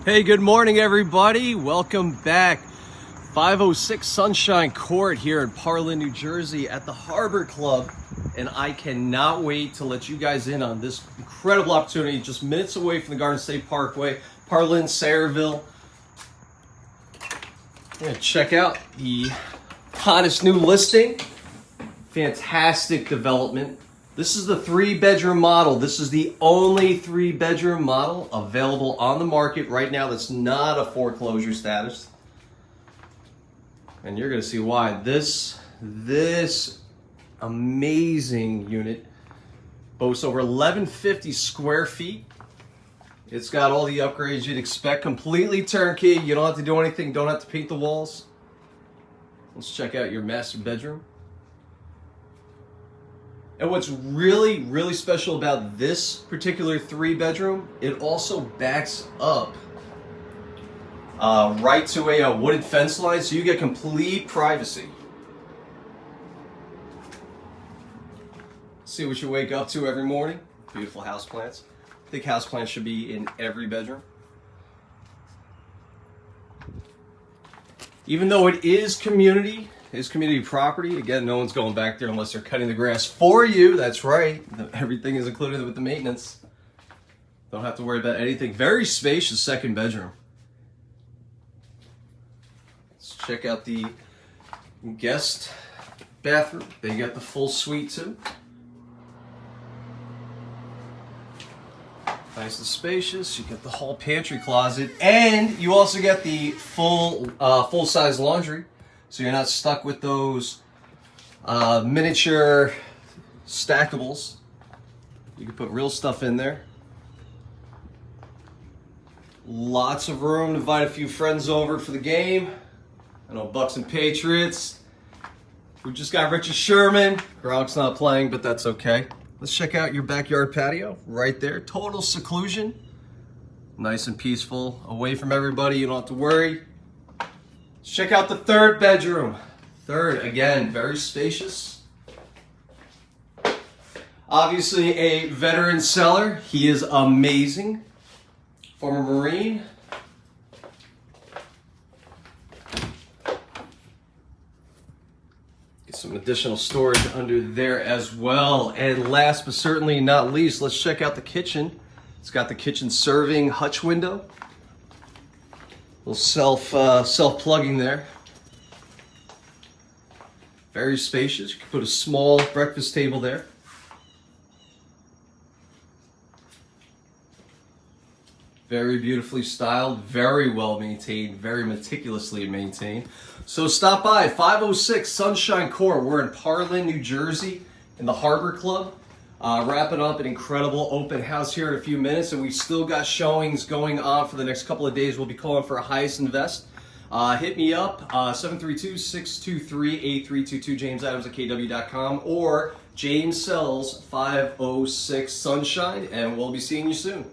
Hey, good morning, everybody. Welcome back. 506 Sunshine Court here in Parlin, New Jersey at the Harbor Club. And I cannot wait to let you guys in on this incredible opportunity just minutes away from the Garden State Parkway, Parlin, Sayreville. Yeah, check out the hottest new listing. Fantastic development. This is the 3-bedroom model. This is the only 3-bedroom model available on the market right now that's not a foreclosure status. And you're gonna see why. This amazing unit boasts over 1,150 square feet. It's got all the upgrades you'd expect, completely turnkey. You don't have to do anything, don't have to paint the walls. Let's check out your master bedroom. And what's really, really special about this particular 3-bedroom, it also backs up right to a wooded fence line, so you get complete privacy. See what you wake up to every morning. Beautiful houseplants. I think houseplants should be in every bedroom. Even though it is community property, again, no one's going back there unless they're cutting the grass for you. That's right. Everything is included with the maintenance. Don't have to worry about anything. Very spacious second bedroom. Let's check out the guest bathroom. They got the full suite too. Nice and spacious. You get the whole pantry closet, and you also get the full-size laundry. So you're not stuck with those miniature stackables. You can put real stuff in there. Lots of room to invite a few friends over for the game. I know Bucks and Patriots. We just got Richard Sherman. Gronk's not playing, but that's okay. Let's check out your backyard patio right there. Total seclusion. Nice and peaceful. Away from everybody. You don't have to worry. Check out the 3rd bedroom. Again, very spacious. Obviously a veteran seller. He is amazing. Former Marine. Get some additional storage under there as well. And last but certainly not least, let's check out the kitchen. It's got the kitchen serving hutch window. Little self-plugging there. Very spacious. You can put a small breakfast table there. Very beautifully styled, very well maintained, very meticulously maintained. So stop by 506 Sunshine Court. We're in Parlin, New Jersey, in the Harbor Club. Wrapping up an incredible open house here in a few minutes, and we've still got showings going on for the next couple of days. We'll be calling for a highest invest. Hit me up, 732-623-8322, James Adams at kw.com, or James Sells 506 Sunshine, and we'll be seeing you soon.